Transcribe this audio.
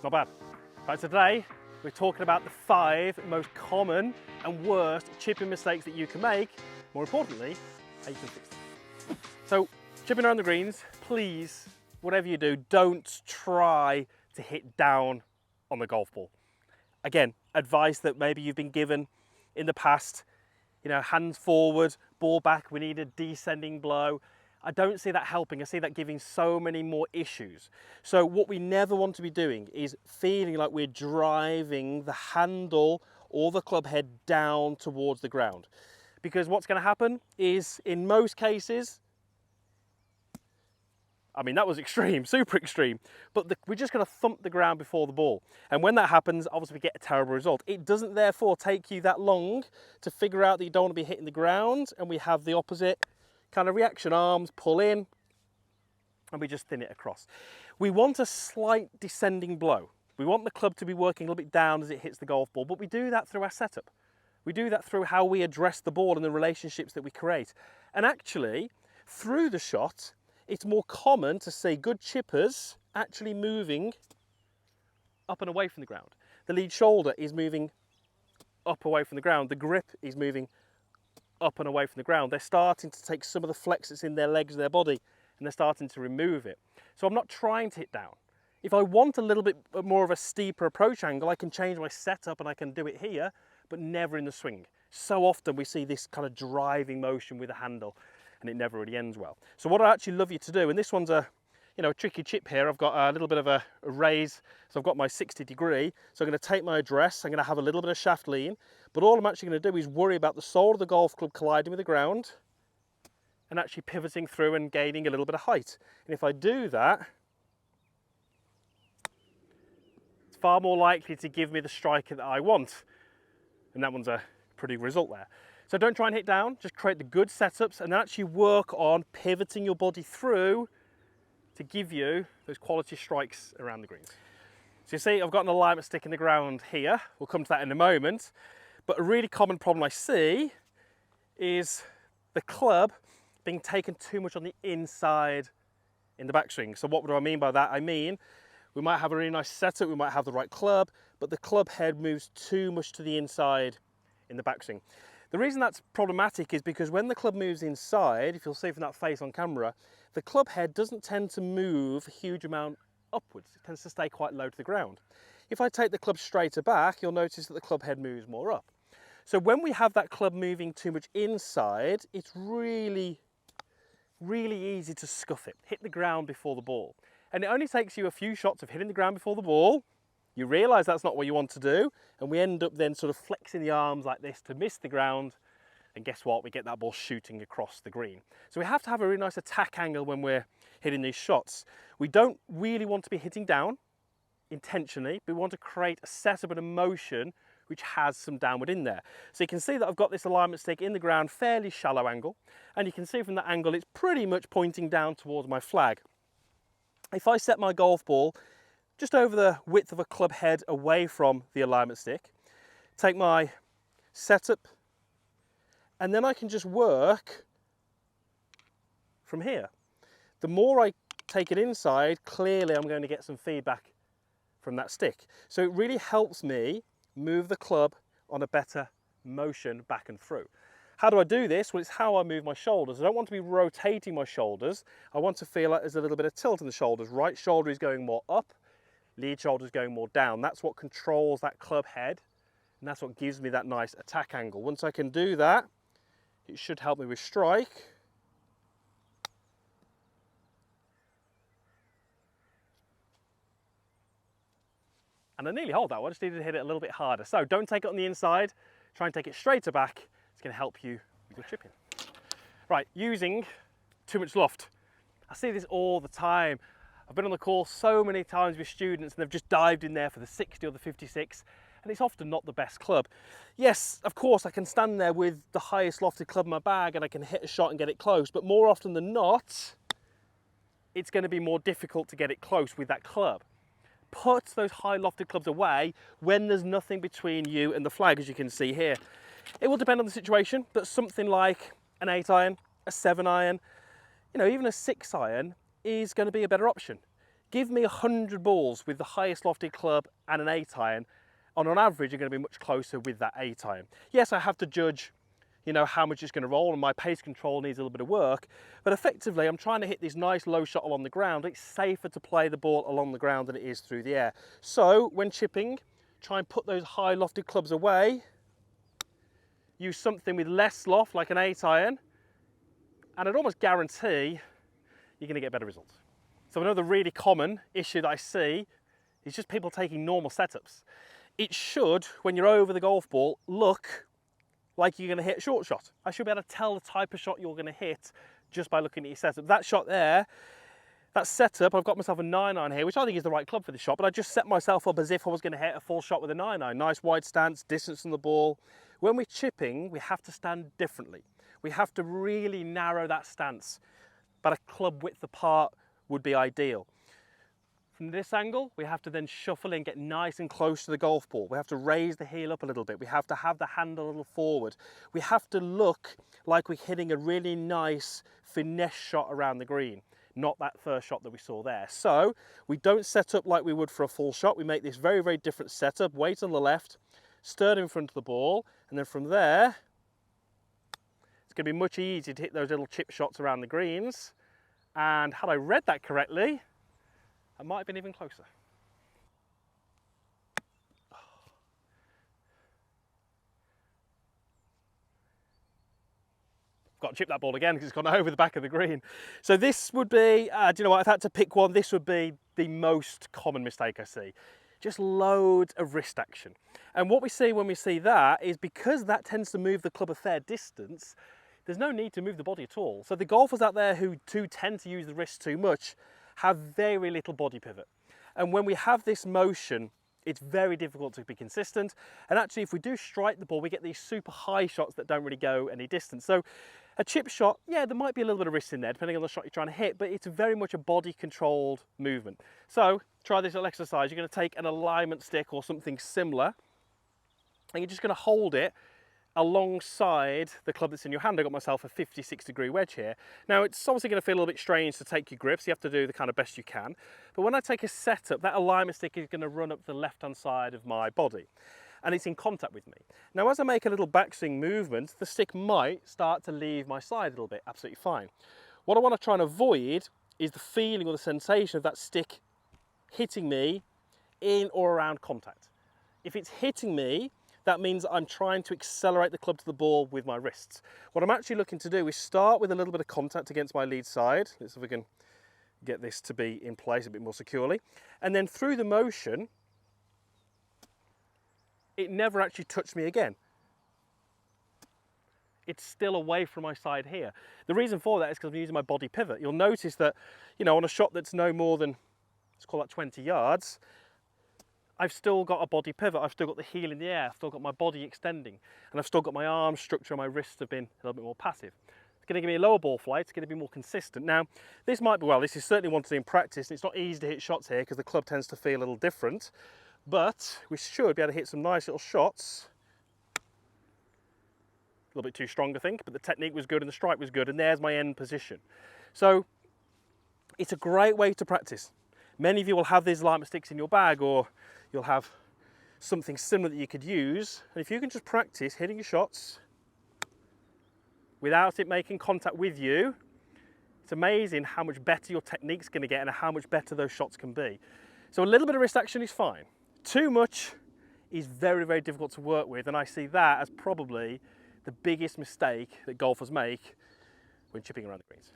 not bad. Right, so today we're talking about the 5 most common and worst chipping mistakes that you can make. More importantly, how you can fix them. So, chipping around the greens, please, whatever you do, don't try to hit down on the golf ball. Again, advice that maybe you've been given in the past, you know, hands forward, ball back, we need a descending blow. I don't see that helping. I see that giving so many more issues. So what we never want to be doing is feeling like we're driving the handle or the club head down towards the ground. Because what's going to happen is, in most cases, I mean, that was extreme, super extreme, but we're just going to thump the ground before the ball. And when that happens, obviously we get a terrible result. It doesn't therefore take you that long to figure out that you don't want to be hitting the ground, and we have the opposite kind of reaction. Arms pull in, and we just thin it across. We want a slight descending blow. We want the club to be working a little bit down as it hits the golf ball, but we do that through our setup. We do that through how we address the ball and the relationships that we create. And actually, through the shot, it's more common to see good chippers actually moving up and away from the ground. The lead shoulder is moving up away from the ground. The grip is moving up and away from the ground. They're starting to take some of the flex that's in their legs and their body, and they're starting to remove it. So I'm not trying to hit down. If I want a little bit more of a steeper approach angle, I can change my setup and I can do it here, but never in the swing. So often we see this kind of driving motion with a handle, and it never really ends well. So what I actually love you to do, and this one's a tricky chip here. I've got a little bit of a raise, so I've got my 60 degree. So I'm going to take my address, I'm going to have a little bit of shaft lean, but all I'm actually going to do is worry about the sole of the golf club colliding with the ground and actually pivoting through and gaining a little bit of height. And if I do that, it's far more likely to give me the striker that I want. And that one's a pretty good result there. So don't try and hit down, just create the good setups and then actually work on pivoting your body through to give you those quality strikes around the greens. So you see, I've got an alignment stick in the ground here. We'll come to that in a moment. But a really common problem I see is the club being taken too much on the inside in the backswing. So what do I mean by that? I mean, we might have a really nice setup, we might have the right club, but the club head moves too much to the inside in the backswing. The reason that's problematic is because when the club moves inside, if you'll see from that face on camera, the club head doesn't tend to move a huge amount upwards. It tends to stay quite low to the ground. If I take the club straighter back, you'll notice that the club head moves more up. So when we have that club moving too much inside, it's really, really easy to scuff it, hit the ground before the ball. And it only takes you a few shots of hitting the ground before the ball. You realise that's not what you want to do, and we end up then sort of flexing the arms like this to miss the ground, and guess what? We get that ball shooting across the green. So we have to have a really nice attack angle when we're hitting these shots. We don't really want to be hitting down intentionally, but we want to create a setup and a motion which has some downward in there. So you can see that I've got this alignment stick in the ground, fairly shallow angle, and you can see from that angle it's pretty much pointing down towards my flag. If I set my golf ball just over the width of a club head away from the alignment stick, take my setup, and then I can just work from here. The more I take it inside, clearly I'm going to get some feedback from that stick. So it really helps me move the club on a better motion back and through. How do I do this? Well, it's how I move my shoulders. I don't want to be rotating my shoulders. I want to feel like there's a little bit of tilt in the shoulders. Right shoulder is going more up, lead shoulder is going more down. That's what controls that club head, and that's what gives me that nice attack angle. Once I can do that, it should help me with strike. And I nearly hold that one, I just needed to hit it a little bit harder. So don't take it on the inside, try and take it straighter back. It's going to help you with your chipping. Right, using too much loft. I see this all the time. I've been on the course so many times with students and they've just dived in there for the 60 or the 56, and it's often not the best club. Yes, of course, I can stand there with the highest lofted club in my bag and I can hit a shot and get it close, but more often than not, it's going to be more difficult to get it close with that club. Put those high lofted clubs away when there's nothing between you and the flag, as you can see here. It will depend on the situation, but something like an 8 iron, a 7 iron, even a 6 iron is going to be a better option. give me 100 balls with the highest lofted club and an 8 iron, and on average you're going to be much closer with that 8 iron. Yes, I have to judge, you know, how much it's going to roll, and my pace control needs a little bit of work, but effectively I'm trying to hit this nice low shot along the ground. It's safer to play the ball along the ground than it is through the air. So when chipping, try and put those high lofted clubs away, use something with less loft like an 8 iron, and I'd almost guarantee you're going to get better results. So another really common issue that I see is just people taking normal setups. It should, when you're over the golf ball, look like you're going to hit a short shot. I should be able to tell the type of shot you're going to hit just by looking at your setup. That shot there, that setup, I've got myself a 9 iron here, which I think is the right club for this shot, but I just set myself up as if I was going to hit a full shot with a 9 iron. Nice wide stance, distance from the ball. When we're chipping, we have to stand differently. We have to really narrow that stance, but a club width apart would be ideal. From this angle, we have to then shuffle and get nice and close to the golf ball. We have to raise the heel up a little bit. We have to have the hand a little forward. We have to look like we're hitting a really nice finesse shot around the green, not that first shot that we saw there. So we don't set up like we would for a full shot. We make this very, very different setup. Weight on the left, stern in front of the ball, and then from there, it's going to be much easier to hit those little chip shots around the greens. And had I read that correctly, I might have been even closer. Got to chip that ball again because it's gone over the back of the green. So this would be, do you know what, if I had to pick one, this would be the most common mistake I see. Just loads of wrist action. And what we see when we see that is because that tends to move the club a fair distance, there's no need to move the body at all. So the golfers out there who do tend to use the wrist too much have very little body pivot. And when we have this motion, it's very difficult to be consistent. And actually, if we do strike the ball, we get these super high shots that don't really go any distance. So a chip shot, yeah, there might be a little bit of wrist in there, depending on the shot you're trying to hit, but it's very much a body-controlled movement. So try this little exercise. You're going to take an alignment stick or something similar, and you're just going to hold it alongside the club that's in your hand. I've got myself a 56-degree wedge here. Now it's obviously going to feel a little bit strange to take your grips. You have to do the kind of best you can. But when I take a setup, that alignment stick is going to run up the left-hand side of my body, and it's in contact with me. Now as I make a little backswing movement, the stick might start to leave my side a little bit. Absolutely fine. What I want to try and avoid is the feeling or the sensation of that stick hitting me in or around contact. If it's hitting me, that means I'm trying to accelerate the club to the ball with my wrists. What I'm actually looking to do is start with a little bit of contact against my lead side. Let's see if we can get this to be in place a bit more securely. And then through the motion, it never actually touched me again. It's still away from my side here. The reason for that is because I'm using my body pivot. You'll notice that, you know, on a shot that's no more than, let's call that 20 yards, I've still got a body pivot, I've still got the heel in the air, I've still got my body extending, and I've still got my arm structure and my wrists have been a little bit more passive. It's going to give me a lower ball flight, it's going to be more consistent. Now, this might be, well, this is certainly one to do in practice, and it's not easy to hit shots here because the club tends to feel a little different, but we should be able to hit some nice little shots. A little bit too strong, I think, but the technique was good and the strike was good, and there's my end position. So, it's a great way to practice. Many of you will have these alignment sticks in your bag, or you'll have something similar that you could use. And if you can just practice hitting your shots without it making contact with you, it's amazing how much better your technique's going to get and how much better those shots can be. So a little bit of wrist action is fine. Too much is very, very difficult to work with, and I see that as probably the biggest mistake that golfers make when chipping around the greens.